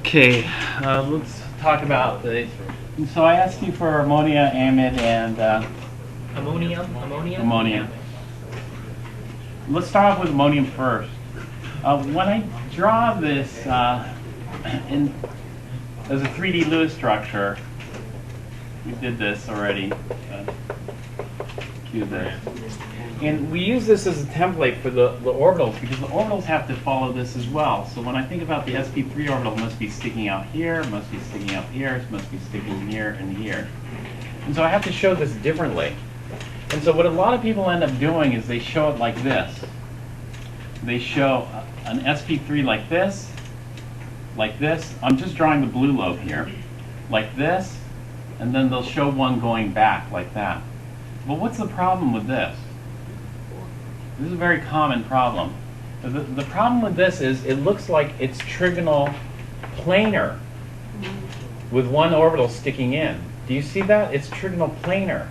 Okay, let's talk about the. So I asked you for ammonia, amide, and ammonium. Let's start off with ammonium first. When I draw this as a 3D Lewis structure, we did this already. Cue this. And we use this as a template for the orbitals because the orbitals have to follow this as well. So when I think about the sp3 orbital, it must be sticking out here, it must be sticking out here, it must be sticking here and here. And so I have to show this differently. And so what a lot of people end up doing is they show it like this. They show an sp3 like this. I'm just drawing the blue lobe here. Like this, and then they'll show one going back like that. But what's the problem with this? This is a very common problem. The problem with this is it looks like it's trigonal planar with one orbital sticking in. Do you see that? It's trigonal planar.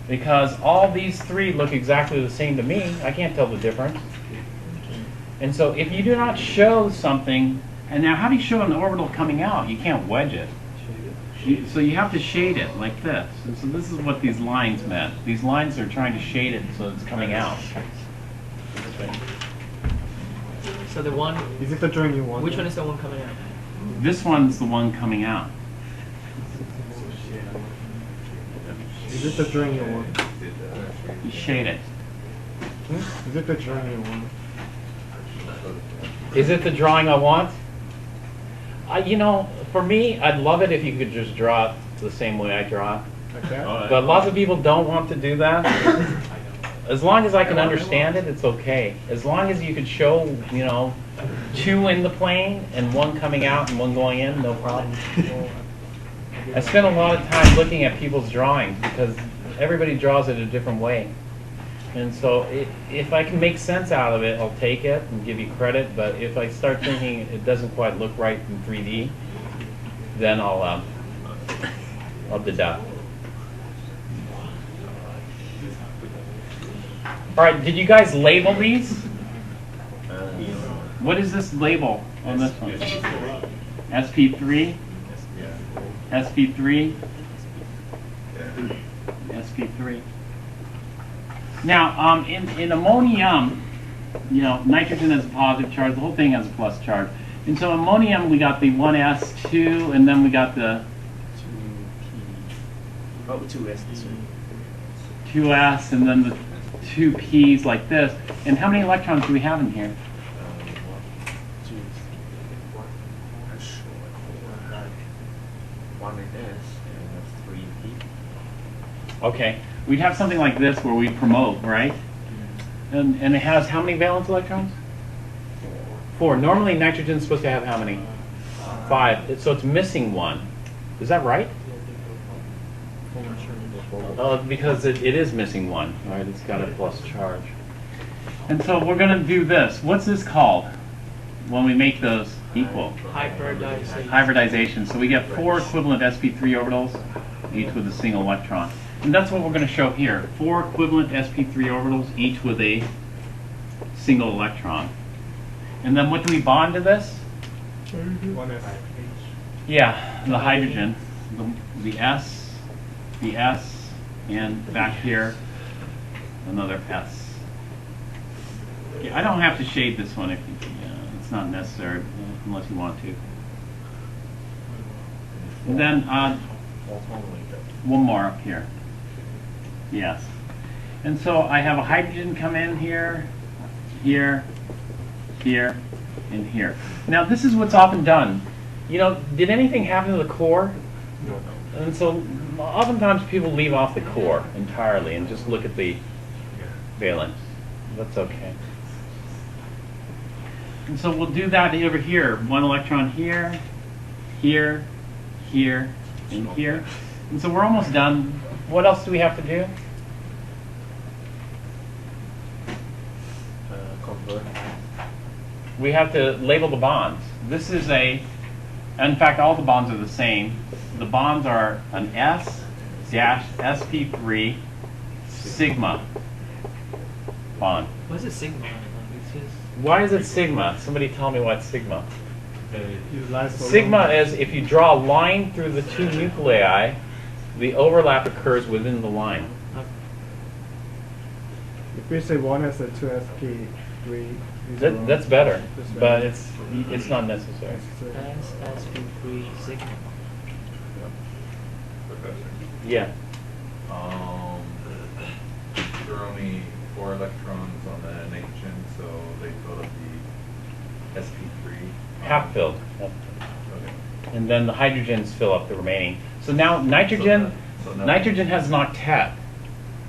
Because all these three look exactly the same to me. I can't tell the difference. And so if you do not show something, and now how do you show an orbital coming out? You can't wedge it. So you have to shade it like this. And so this is what these lines meant. These lines are trying to shade it so it's coming out. So the one... Is it the drawing you want? Which one is the one coming out? This one's the one coming out. Is it the drawing you want? You shade it. Is it the drawing you want? Is it the drawing I want? You know, for me, I'd love it if you could just draw it the same way I draw it. Like that? But lots of people don't want to do that. As long as I can understand it, it's okay. As long as you could show, you know, two in the plane and one coming out and one going in, no problem. I spend a lot of time looking at people's drawings because everybody draws it a different way. And so if I can make sense out of it, I'll take it and give you credit. But if I start thinking it doesn't quite look right in 3D, then I'll deduct. All right, did you guys label these? What is this label on this one? SP3? SP3? SP3. Now, in ammonium, you know, nitrogen has a positive charge, the whole thing has a plus charge. And so ammonium, we got the 1s, 2, and then we got the 2s. 2s, and then the 2 p's like this. And how many electrons do we have in here? Okay, we'd have something like this where we promote, right? And it has how many valence electrons? 4. Normally nitrogen's supposed to have how many? 5. So it's missing 1. Is that right? Because it is missing 1, right? It's got a plus charge. And so we're going to do this. What's this called when we make those equal? Hybridization. Hybridization. So we get 4 equivalent sp3 orbitals, each with a single electron. And that's what we're going to show here. 4 equivalent sp3 orbitals, each with a single electron. And then what do we bond to this? 1s. Yeah, the hydrogen, the S, and back here, another S. Okay, I don't have to shade this one if it's not necessary, unless you want to. And then one more up here. Yes. And so I have a hydrogen come in here, here, here, and here. Now this is what's often done. You know, did anything happen to the core? No. And so oftentimes people leave off the core entirely and just look at the valence. That's okay. And so we'll do that over here. 1 electron here, here, here, and here. And so we're almost done. What else do we have to do? We have to label the bonds. This is in fact, all the bonds are the same. The bonds are an S-sp3 sigma bond. What is a sigma? Why is it sigma? Somebody tell me why it's sigma. It lasts so Sigma long. is if you draw a line through the two nuclei, the overlap occurs within the line. If we say 1s and 2sp3, these are wrong. That's better, That's but better. it's not necessary. SP3 sigma. Professor. Yeah. There are only 4 electrons on the nitrogen, so they fill up the sp3. Half filled. Okay. And then the hydrogens fill up the remaining. So now nitrogen, nitrogen has an octet.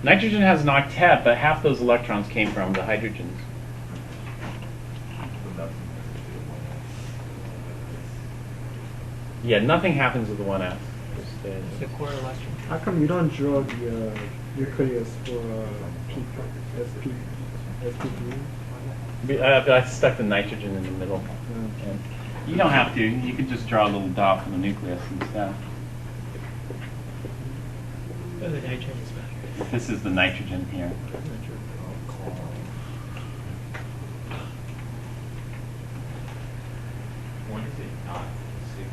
Nitrogen has an octet, but half those electrons came from the hydrogens. So nothing has to do with Yeah, nothing happens with the 1s. Just stays. It's the core electron. How come you don't draw the nucleus for sp3? I stuck the nitrogen in the middle. And you don't have to. You could just draw a little dot from the nucleus instead. Oh, the nitrogen is better. This is the nitrogen here. When is it not sigma?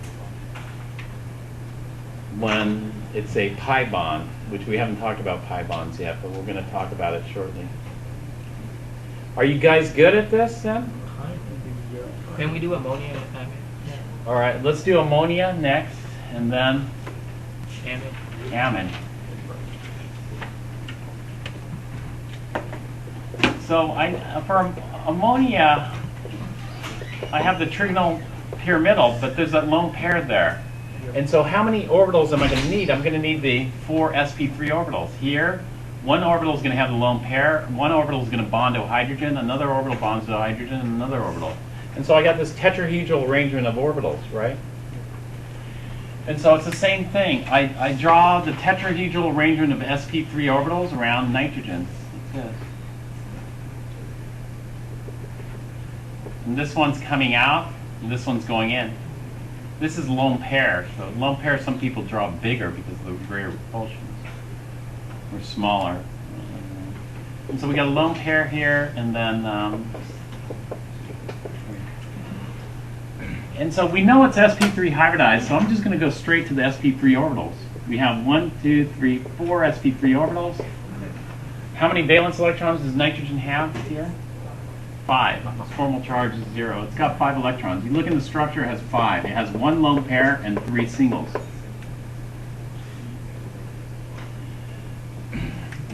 When it's a pi bond, which we haven't talked about pi bonds yet, but we're going to talk about it shortly. Are you guys good at this then? Can we do ammonia and amide? All right, let's do ammonia next, and then Amide. amide. So for ammonia, I have the trigonal pyramidal, but there's that lone pair there. And so how many orbitals am I going to need? I'm going to need the 4 sp3 orbitals. Here, one orbital is going to have the lone pair, one orbital is going to bond to a hydrogen, another orbital bonds to a hydrogen, and another orbital. And so I got this tetrahedral arrangement of orbitals, right? And so it's the same thing. I draw the tetrahedral arrangement of sp3 orbitals around nitrogen. Like this. And this one's coming out, and this one's going in. This is lone pair. So lone pair, some people draw bigger because of the greater repulsions, or smaller. And so we got a lone pair here, and then, and so we know it's sp3 hybridized. So I'm just going to go straight to the sp3 orbitals. We have 1, 2, 3, 4 sp3 orbitals. How many valence electrons does nitrogen have here? 5. Its formal charge is 0. It's got 5 electrons. You look in the structure, it has 5. It has 1 lone pair and 3 singles.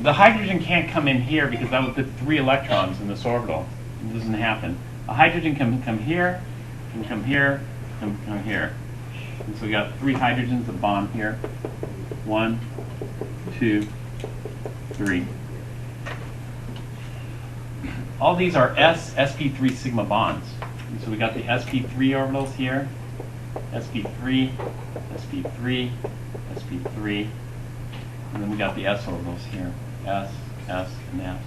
The hydrogen can't come in here because that would put 3 electrons in this orbital. It doesn't happen. A hydrogen can come here, can come here, can come here. And so we got 3 hydrogens that bond here. 1, 2, 3. All these are sp3 sigma bonds. And so we got the sp3 orbitals here, sp3, sp3, sp3, and then we got the s orbitals here, s, s, and s.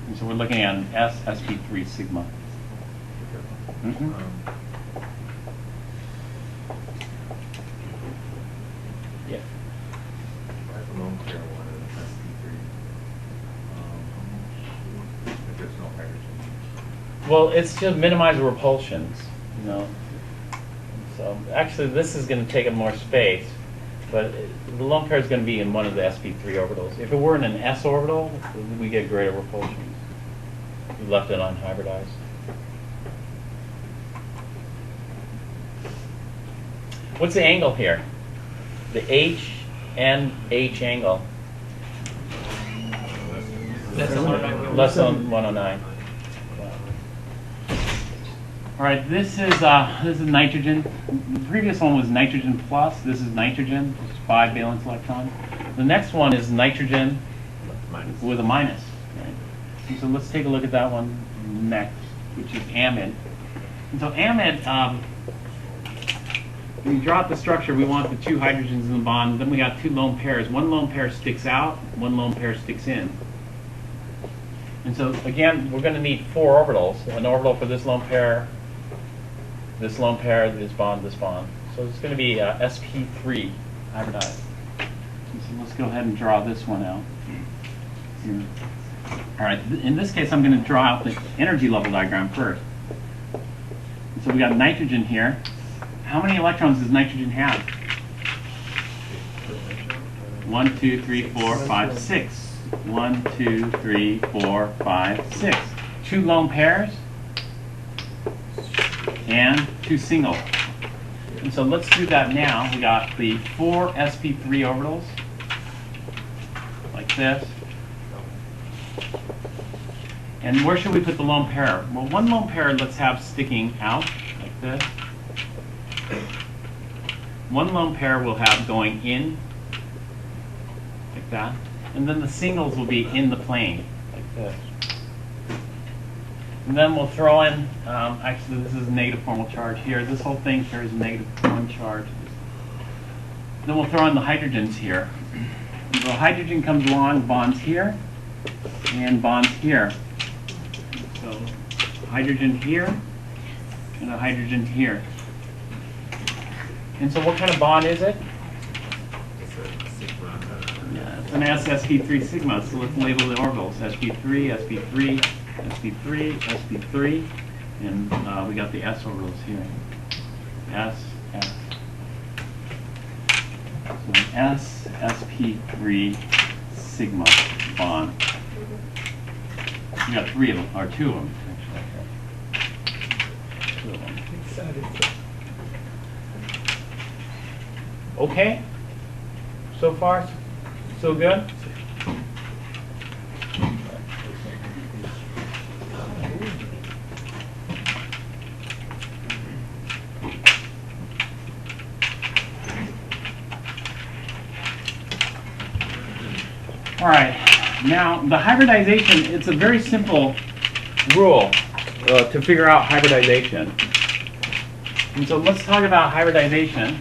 And so we're looking at an sp3 sigma. Mm-hmm. Yeah. I have a lone pair one and sp3. If there's no hydrogen. Well, it's to minimize repulsions, you know. So actually, this is going to take up more space, but the lone pair is going to be in one of the sp3 orbitals. If it were in an s orbital, we get greater repulsions. We left it unhybridized. What's the angle here? The H and H angle. That's the 109. Less than 109. All right, this is nitrogen. The previous one was nitrogen plus. This is nitrogen, which is 5 valence electrons. The next one is nitrogen with a minus. Right? And so let's take a look at that one next, which is amide. And so amide, when you drop the structure, we want the 2 hydrogens in the bond. Then we got 2 lone pairs. One lone pair sticks out, one lone pair sticks in. And so again, we're going to need 4 orbitals. An orbital for this lone pair, this lone pair, this bond, this bond. So it's going to be sp3 hybridized. And so let's go ahead and draw this one out. Here. All right, in this case, I'm going to draw out the energy level diagram first. So we got nitrogen here. How many electrons does nitrogen have? 1, 2, 3, 4, 5, 6. 1, 2, 3, 4, 5, 6. 2 lone pairs and 2 singles. And so let's do that now. We got the 4 sp3 orbitals, like this. And where should we put the lone pair? Well, one lone pair let's have sticking out, like this. One lone pair we'll have going in, like that. And then the singles will be in the plane, like this. And then we'll throw in, actually this is a negative formal charge here. This whole thing carries a -1 charge. Then we'll throw in the hydrogens here. The hydrogen comes along, bonds here, and bonds here. So hydrogen here, and a hydrogen here. And so what kind of bond is it? Yeah, it's an sp3 sigma, so let's label the orbitals. sp3, sp3, sp3, sp3, and we got the s orbitals here. S, S. So S, sp3 sigma bond. We got 3 of them, or 2 of them, actually. 2 of them. Okay? So far, so good? All right, now the hybridization, it's a very simple rule to figure out hybridization. And so let's talk about hybridization.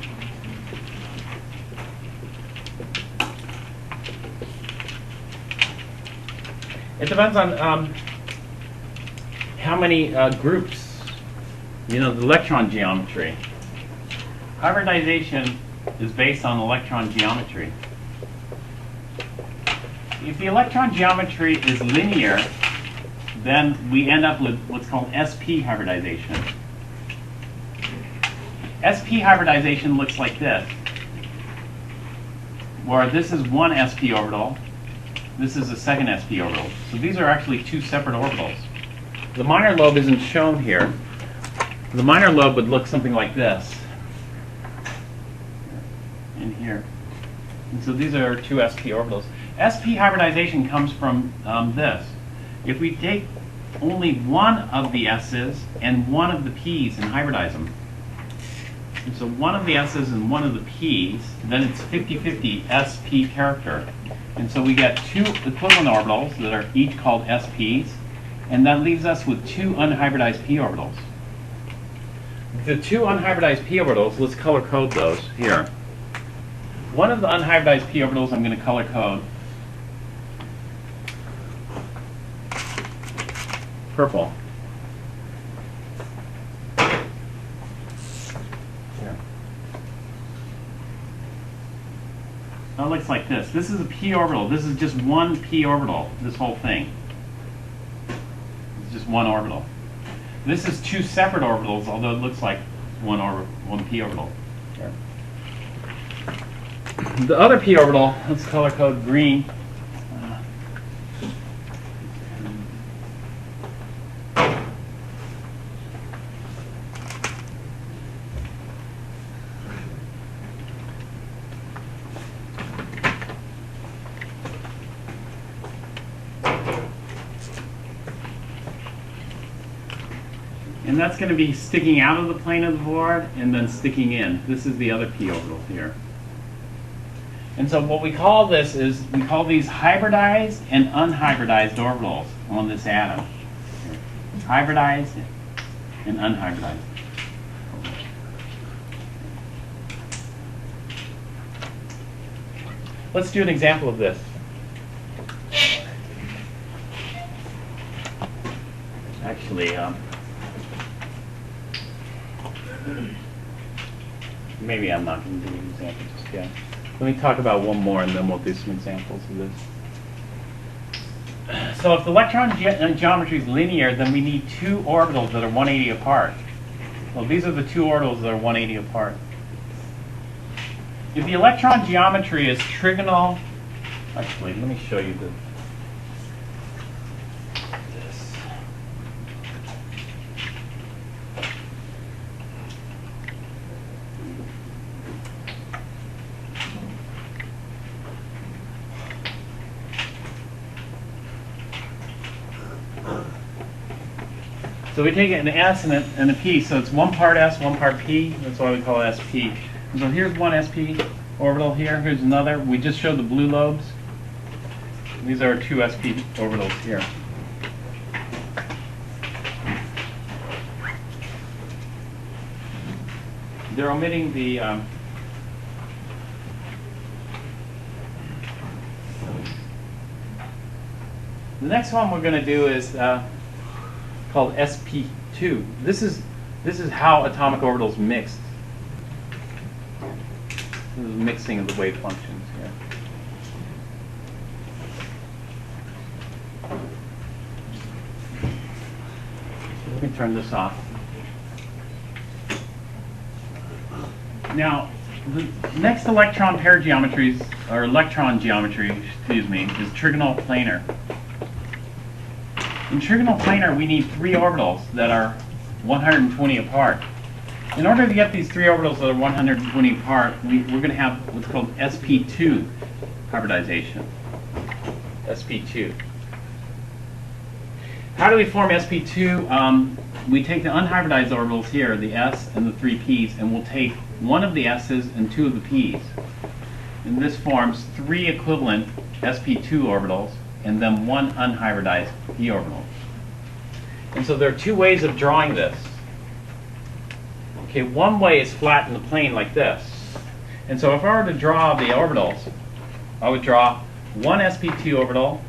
It depends on how many groups, the electron geometry. Hybridization is based on electron geometry. If the electron geometry is linear, then we end up with what's called sp hybridization. Sp hybridization looks like this, where this is one sp orbital, this is a second sp orbital. So these are actually 2 separate orbitals. The minor lobe isn't shown here. The minor lobe would look something like this, in here. And so these are 2 sp orbitals. Sp hybridization comes from this. If we take only one of the s's and one of the p's and hybridize them, and so one of the s's and one of the p's, then it's 50-50 sp character. And so we get 2 equivalent orbitals that are each called sps, and that leaves us with 2 unhybridized p orbitals. The 2 unhybridized p orbitals, let's color code those here. One of the unhybridized p orbitals I'm going to color code purple. Here. That looks like this. This is a p orbital. This is just one p orbital, this whole thing. It's just one orbital. This is 2 separate orbitals, although it looks like one p orbital. Here. The other p orbital, let's color code green. And that's going to be sticking out of the plane of the board and then sticking in. This is the other p orbital here. And so what we call this is, we call these hybridized and unhybridized orbitals on this atom. Hybridized and unhybridized. Let's do an example of this. Actually, maybe I'm not going to do an example just yet. Let me talk about one more and then we'll do some examples of this. So if the electron geometry is linear, then we need 2 orbitals that are 180 apart. Well, these are the two orbitals that are 180 apart. If the electron geometry is trigonal, actually, let me show you this. So we take an S and a P, so it's one part S, one part P. That's why we call it SP. And so here's one SP orbital here. Here's another. We just showed the blue lobes. These are two SP orbitals here. They're omitting the next one we're going to do is called sp2. This is how atomic orbitals mixed. This is mixing of the wave functions here. Let me turn this off. Now, the next electron pair geometries, or electron geometry, excuse me, is trigonal planar. In trigonal planar, we need three orbitals that are 120 apart. In order to get these three orbitals that are 120 apart, we're going to have what's called sp2 hybridization. sp2. How do we form sp2? We take the unhybridized orbitals here, the s and the three p's, and we'll take one of the s's and two of the p's. And this forms three equivalent sp2 orbitals and then one unhybridized p orbital. And so there are two ways of drawing this. Okay, one way is flat in the plane like this. And so if I were to draw the orbitals, I would draw one sp2 orbital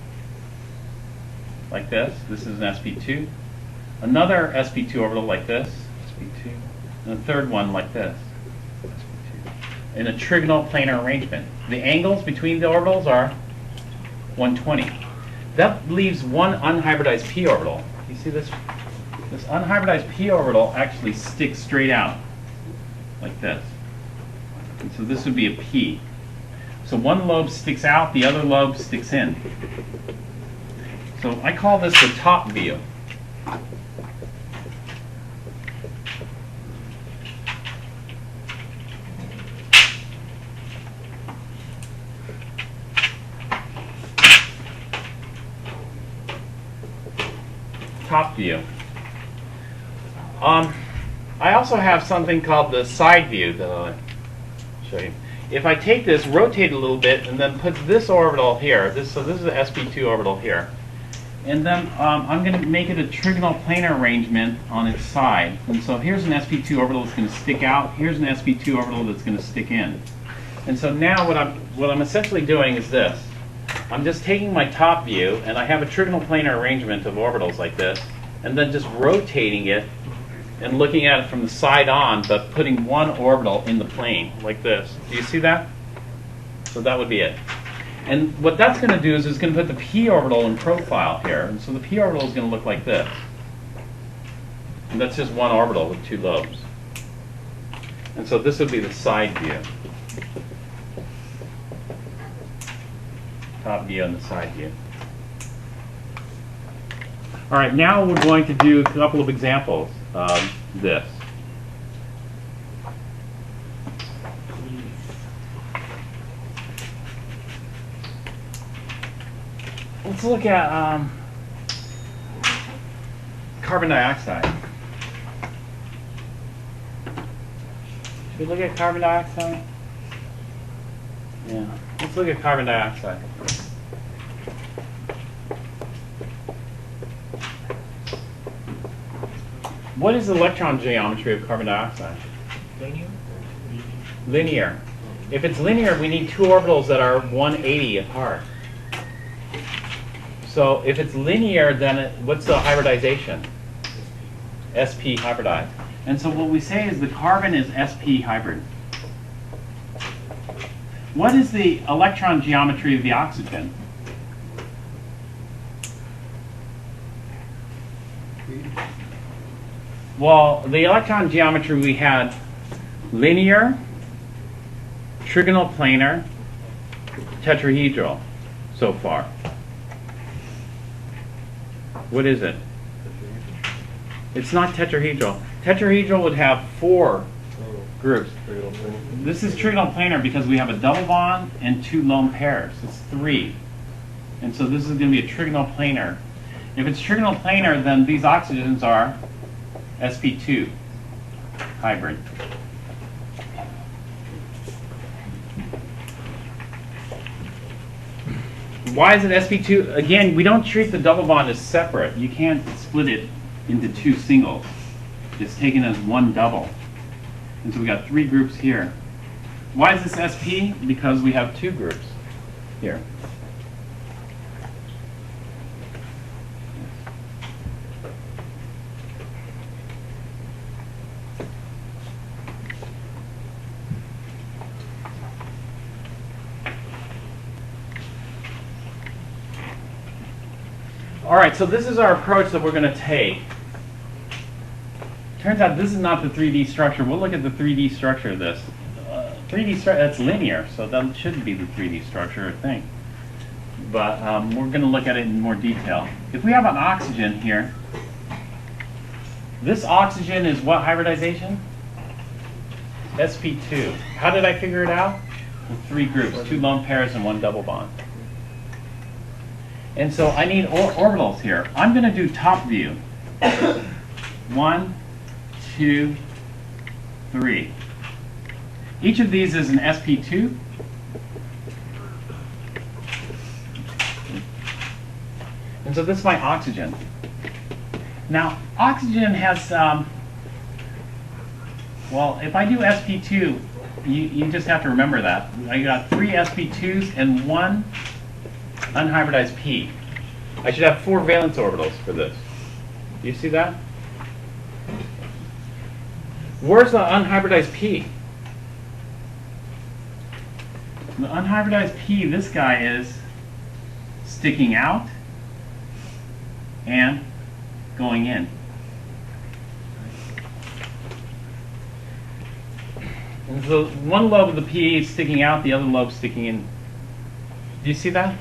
like this. This is an sp2. Another sp2 orbital like this, sp2. And a third one like this, sp2. In a trigonal planar arrangement. The angles between the orbitals are 120. That leaves one unhybridized p orbital. You see this? This unhybridized p orbital actually sticks straight out like this. And so this would be a p. So one lobe sticks out, the other lobe sticks in. So I call this the top view. Top view. I also have something called the side view that I'll show you. If I take this, rotate it a little bit, and then put this orbital here, so this is the sp2 orbital here, and then I'm going to make it a trigonal planar arrangement on its side. And so here's an sp2 orbital that's going to stick out. Here's an sp2 orbital that's going to stick in. And so now what I'm essentially doing is this. I'm just taking my top view, and I have a trigonal planar arrangement of orbitals like this, and then just rotating it and looking at it from the side on, but putting one orbital in the plane, like this. Do you see that? So that would be it. And what that's going to do is it's going to put the p orbital in profile here, and so the p orbital is going to look like this. And that's just one orbital with two lobes. And so this would be the side view. Top view and the side view. All right, now we're going to do a couple of examples of this. Let's look at carbon dioxide. Should we look at carbon dioxide? Yeah, let's look at carbon dioxide. What is the electron geometry of carbon dioxide? Linear? Linear. If it's linear, we need two orbitals that are 180 apart. So if it's linear, then what's the hybridization? sp hybridized. And so what we say is the carbon is sp hybrid. What is the electron geometry of the oxygen? Well, the electron geometry we had linear, trigonal planar, tetrahedral so far. What is it? It's not tetrahedral. Tetrahedral would have 4 groups. This is trigonal planar because we have a double bond and 2 lone pairs. It's 3. And so this is going to be a trigonal planar. If it's trigonal planar, then these oxygens are sp2 hybrid. Why is it sp2? Again, we don't treat the double bond as separate. You can't split it into 2 singles. It's taken as 1 double. And so we got 3 groups here. Why is this sp? Because we have 2 groups here. All right, so this is our approach that we're going to take. Turns out this is not the 3D structure. We'll look at the 3D structure of this. 3D structure, that's linear, so that shouldn't be the 3D structure, I think. But we're going to look at it in more detail. If we have an oxygen here, this oxygen is what hybridization? sp2. How did I figure it out? With 3 groups, 2 lone pairs and 1 double bond. And so I need orbitals here. I'm going to do top view. 1, 2, 3. Each of these is an sp2. And so this is my oxygen. Now, oxygen has, well, if I do sp2, you just have to remember that. I got 3 sp2s and 1 unhybridized p. I should have 4 valence orbitals for this. Do you see that? Where's the unhybridized p? The unhybridized p, this guy is sticking out and going in. And so one lobe of the p is sticking out, the other lobe sticking in. Do you see that?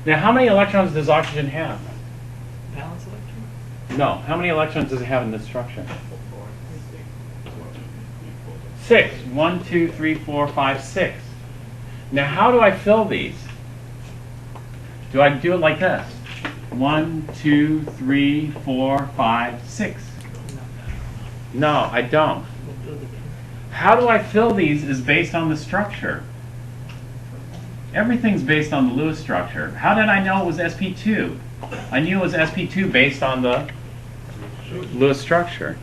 Now, how many electrons does oxygen have? Valence electron? No. How many electrons does it have in this structure? 6. 1, 2, 3, 4, 5, 6. Now, how do I fill these? Do I do it like this? 1, 2, 3, 4, 5, 6. No, I don't. How do I fill these is based on the structure. Everything's based on the Lewis structure. How did I know it was sp2? I knew it was sp2 based on the Lewis structure.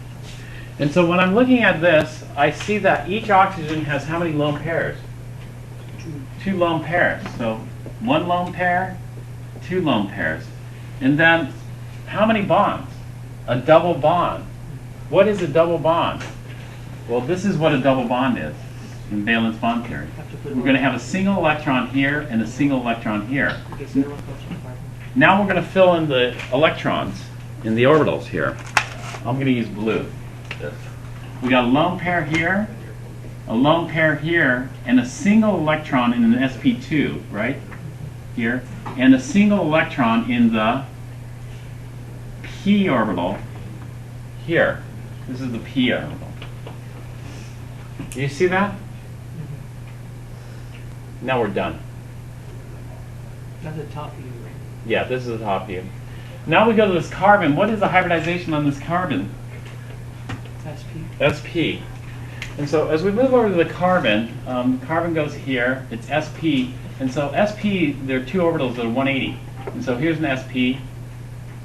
And so when I'm looking at this, I see that each oxygen has how many lone pairs? 2 lone pairs. So 1 lone pair, 2 lone pairs. And then how many bonds? A double bond. What is a double bond? Well, this is what a double bond is in valence bond theory. We're going to have a single electron here and a single electron here. Now we're going to fill in the electrons in the orbitals here. I'm going to use blue. We got a lone pair here, a lone pair here, and a single electron in an sp2, right? Here, and a single electron in the p orbital here. This is the p orbital. Do you see that? Now we're done. That's the top view, right? Yeah, this is the top view. Now we go to this carbon. What is the hybridization on this carbon? SP. sp. And so as we move over to the carbon, carbon goes here. It's sp. And so sp, there are 2 orbitals that are 180. And so here's an sp.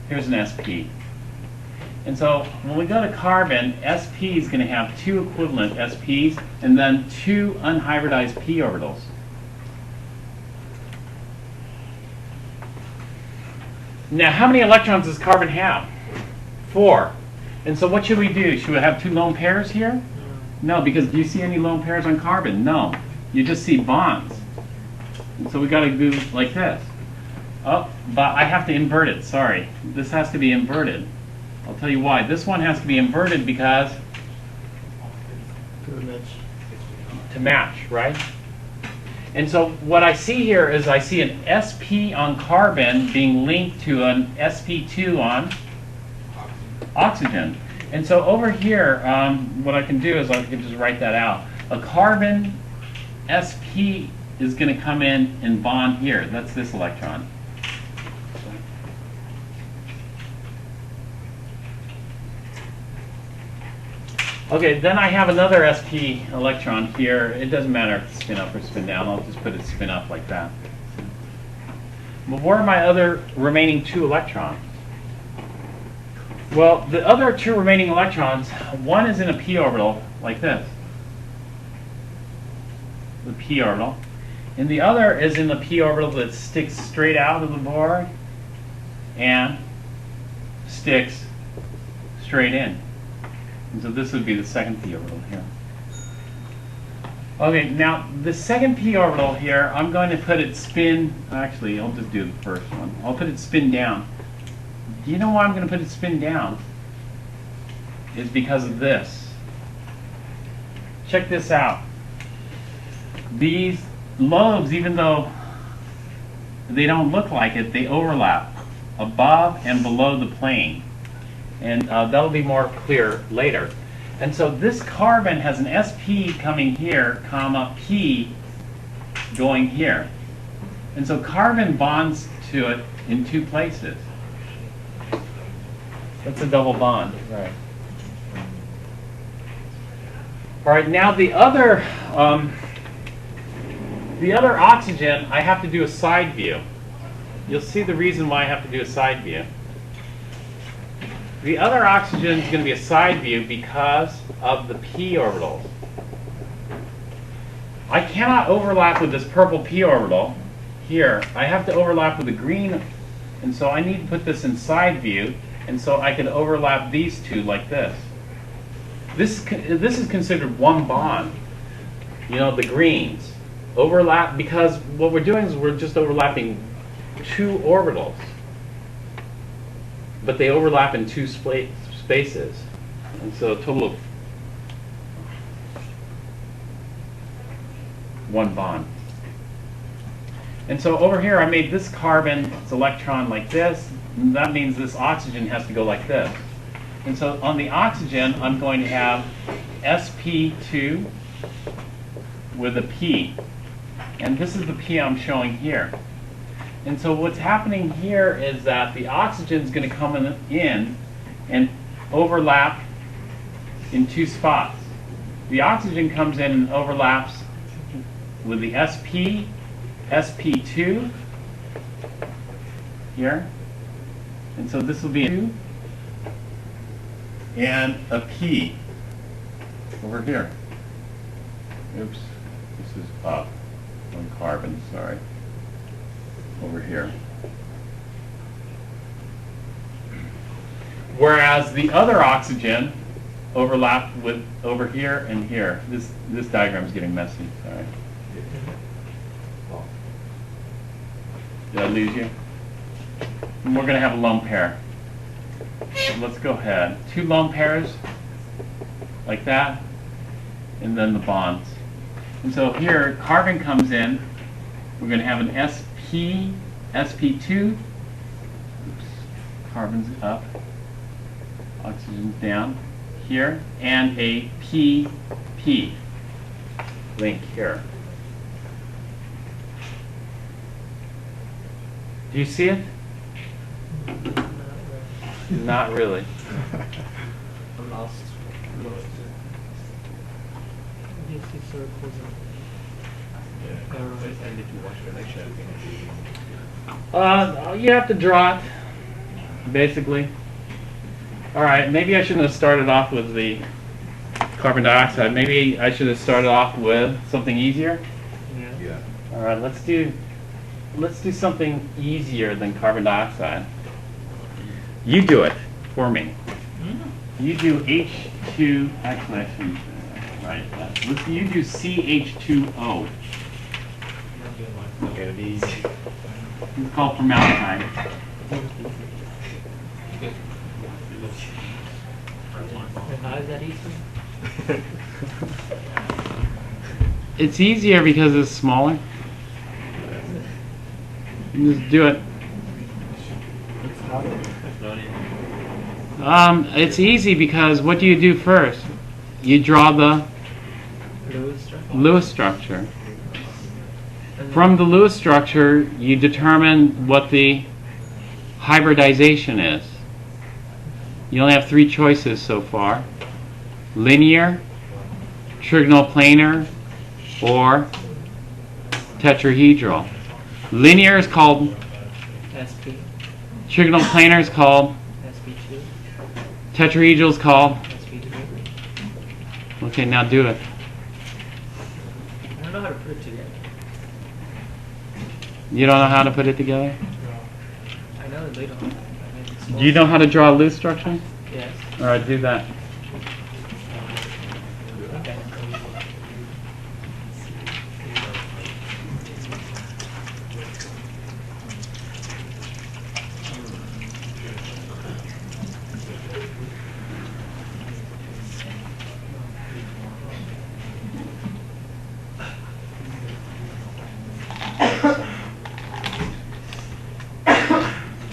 Here's an sp. And so when we go to carbon, sp is going to have 2 equivalent sps and then 2 unhybridized p orbitals. Now, how many electrons does carbon have? 4. And so what should we do? Should we have 2 lone pairs here? No, because do you see any lone pairs on carbon? No. You just see bonds. And so we got to do like this. Oh, but I have to invert it. Sorry. This has to be inverted. I'll tell you why. This one has to be inverted because To the match. to match, right? And so what I see here is I see an sp on carbon being linked to an sp2 on oxygen. And so over here, what I can do is I can just write that out. A carbon sp is going to come in and bond here. That's this electron. Okay, then I have another sp electron here. It doesn't matter if it's spin up or spin down. I'll just put it spin up like that. But where are my other remaining 2 electrons? Well, the other 2 remaining electrons, one is in a p orbital like this, the p orbital, and the other is in the p orbital that sticks straight out of the board and sticks straight in. And so this would be the second p orbital here. Okay, now the second p orbital here, I'm going to put it spin, actually I'll just do the first one. I'll put it spin down. Do you know why I'm going to put it spin down? Is because of this. Check this out. These lobes, even though they don't look like it, they overlap above and below the plane. And that'll be more clear later. And so this carbon has an sp coming here, comma, p going here. And so carbon bonds to it in 2 places. That's a double bond. Right. All right, now the other oxygen, I have to do a side view. You'll see the reason why I have to do a side view. The other oxygen is going to be a side view because of the p orbitals. I cannot overlap with this purple p orbital here. I have to overlap with the green, and so I need to put this in side view, and so I can overlap these 2 like this. This is considered one bond. You know, the greens overlap because what we're doing is we're just overlapping 2 orbitals. But they overlap in 2 spaces. And so a total of 1 bond. And so over here I made this carbon, its electron like this. And that means this oxygen has to go like this. And so on the oxygen I'm going to have sp2 with a p. And this is the p I'm showing here. And so what's happening here is that the oxygen is going to come in and overlap in 2 spots. The oxygen comes in and overlaps with the sp2 here. And so this will be a 2 and a p over here. Oops, this is up. 1 carbon, sorry. Over here. Whereas the other oxygen overlapped with over here and here. This diagram is getting messy, sorry. Did I lose you? And we're going to have a lone pair. So let's go ahead. 2 lone pairs, like that, and then the bonds. And so here, carbon comes in. We're going to have an sp2. Oops. Carbon's up. Oxygen's down here. And a pp link here. Do you see it? Not really. I'm lost. You see circles and arrows. You have to draw it, basically. All right, maybe I shouldn't have started off with the carbon dioxide. Maybe I should have started off with something easier. Yeah. All right, let's do something easier than carbon dioxide. You do it for me. You do H2. Actually, I shouldn't write that. You do CH2O. Okay, these. It's called formaldehyde. How is that easy? It's easier because it's smaller. You just do it. It's harder. It's easy because what do you do first? You draw the Lewis structure. Lewis structure. And then- From the Lewis structure, you determine what the hybridization is. You only have 3 choices so far: linear, trigonal planar, or tetrahedral. Linear is called, SP, trigonal planar is called, SP2, tetrahedral is called. SP3. Okay, now do it. I don't know how to put it together. You don't know how to put it together? I know that they don't. Do you know how to draw a Lewis structure? Yes. All right, do that. Okay.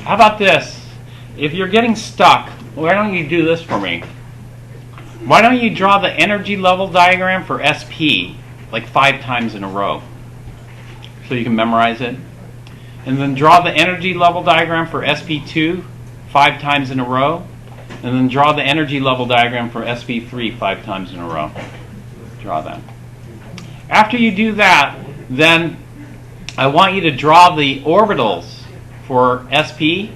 How about this? If you're getting stuck, why don't you do this for me? Why don't you draw the energy level diagram for SP like 5 times in a row so you can memorize it? And then draw the energy level diagram for SP2 5 times in a row. And then draw the energy level diagram for SP3 5 times in a row. Draw that. After you do that, then I want you to draw the orbitals for SP,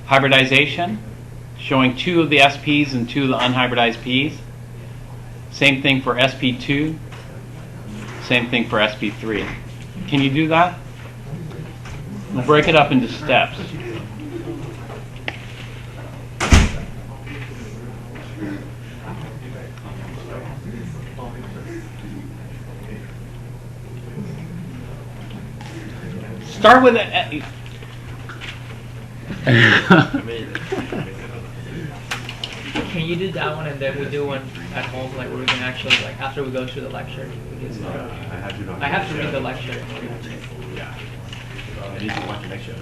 hybridization, showing 2 of the SPs and 2 of the unhybridized Ps. Same thing for SP2. Same thing for SP3. Can you do that? We'll break it up into steps. Start with it. Can you do that one and then we do one at home, like where we can actually, like after we go through the lecture, we can start. I have to read the lecture. Yeah. I need to watch the next show.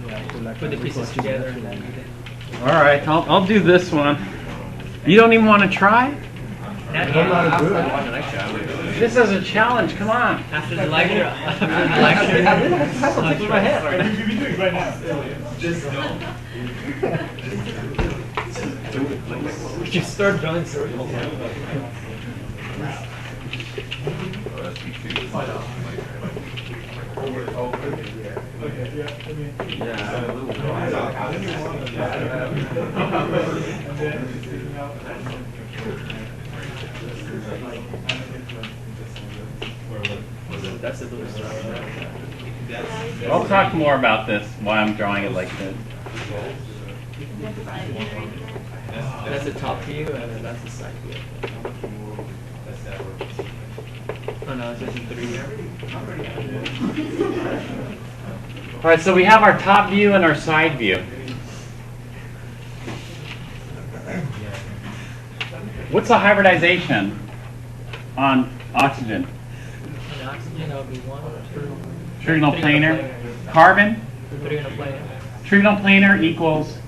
Yeah, put the pieces together and then. All right, I'll do this one. You don't even want to try? Not don't know how to do it. Watch the next show. I would. This is a challenge. Come on. After the lecture, after the lecture. I really have to take my head right now. You'd be doing right now. Just We just start drawing circles. That's the Lewis structure. I'll talk more about this, why I'm drawing it like this. That's the top view and then that's the side view. Oh no, it's just in 3 here. All right, so we have our top view and our side view. What's the hybridization on oxygen? And oxygen, that would be 1, 2. Trigonal Three planar. Carbon, 3 in a plane. trigonal planar equals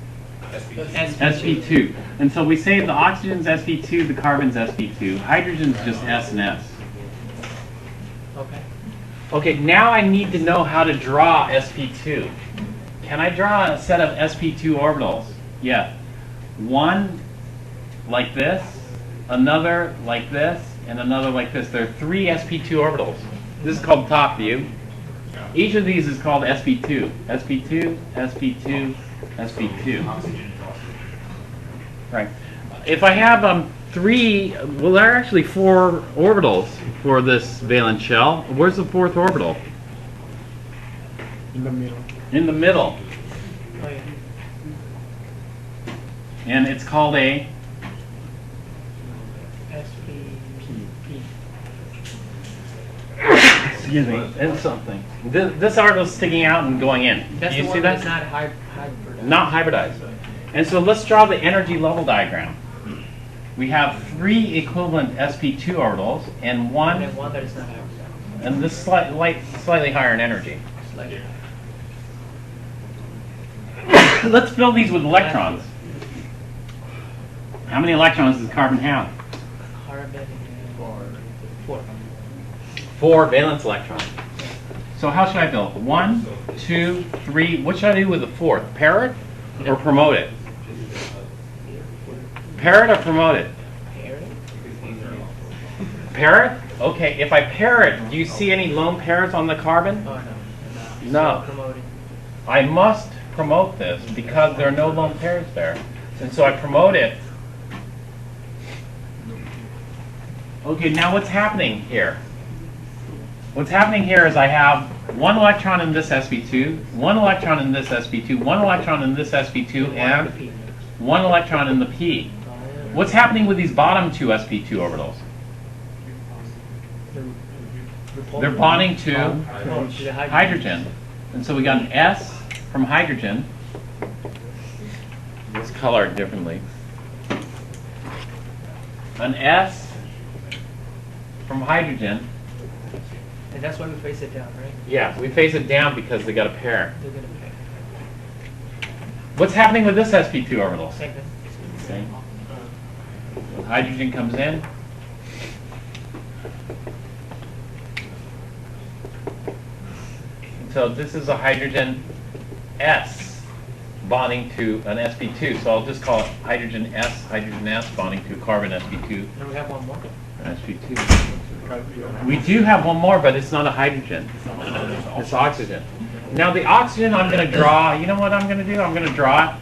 SP2. sp2. And so we say the oxygen's sp2, the carbon's sp2. Hydrogen's just S and S. Okay. Okay, now I need to know how to draw sp2. Can I draw a set of sp2 orbitals? Yeah. One like this, another like this, and another like this. There are 3 sp2 orbitals. This is called top view. Each of these is called sp2. sp2, sp2, sp2. Right. If I have 3, well, there are actually 4 orbitals for this valence shell. Where's the 4th orbital? In the middle. In the middle. Oh yeah. And it's called a SP. excuse me, it's something. This orbital is sticking out and going in. That's Do you the see one that? that's not hybrid. Not hybridized. And so let's draw the energy level diagram. we have 3 equivalent sp2 orbitals and And one, then one that is not hybridized. and this slightly higher in energy. Slightly. Let's fill these with electrons. How many electrons does carbon have? Carbon four. 4 valence electrons. So how should I fill? 1, 2, 3. What should I do with the 4th? Pair it or promote it? Pair it or promote it? Pair it. Pair it? Okay, if I pair it, do you see any lone pairs on the carbon? Oh no. No. So promoting. I must promote this because there are no lone pairs there. And so I promote it. Okay, now what's happening here? What's happening here is I have 1 electron in this sp2, 1 electron in this sp2, 1 electron in this sp2, and 1 electron in the p. What's happening with these bottom 2 sp2 orbitals? They're bonding to Oh, to the hydrogen. And so we got an S from hydrogen. It's colored differently. An S from hydrogen. And that's why we face it down, right? Yeah, we face it down because they got a pair. They're gonna pay. What's happening with this sp2 orbital? Same thing. Same. Hydrogen comes in. So this is a hydrogen S bonding to an sp2. So I'll just call it hydrogen S bonding to carbon sp2. And we have one more. sp2. We do have one more, but it's not a hydrogen. It's oxygen. Now the oxygen I'm going to draw, you know what I'm going to do? I'm going to draw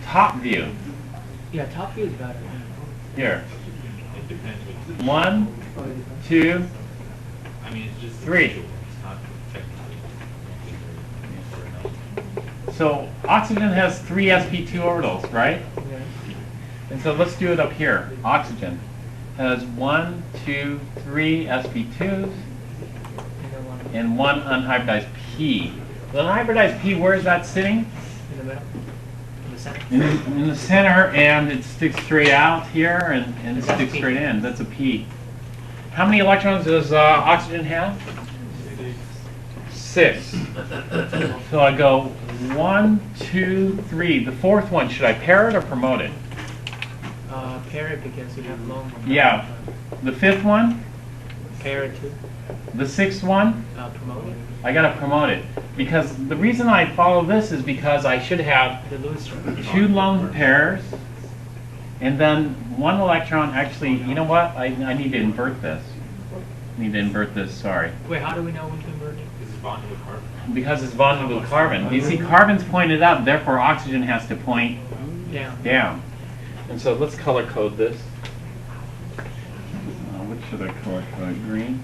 top view. Yeah, top view is better. Here. 1, 2, 3. So oxygen has 3 sp2 orbitals, right? Yeah. And so let's do it up here. Oxygen has 1, 2, 3 sp2s And then one and 1 unhybridized p. The unhybridized p, where is that sitting? in the middle. In the center. In the center, and it sticks straight out here, and it That's sticks P. straight in. That's a p. How many electrons does oxygen have? 6. So I go 1, 2, 3. The 4th one, should I pair it or promote it? Pair it because we have long one. Yeah. The 5th one? Pair it too. The 6th one? Promote it. I gotta promote it. Because the reason I follow this is because I should have The Lewis structure. 2 lone pairs, and then 1 electron. Actually, you know what? I need to invert this. Sorry. Wait, how do we know when to invert it? Because it's bonded with carbon. You see, carbon's pointed up, therefore oxygen has to point Yeah. down. And so let's color code this. What should I color code? Green?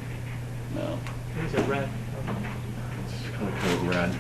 No. These are red. Let's color code red.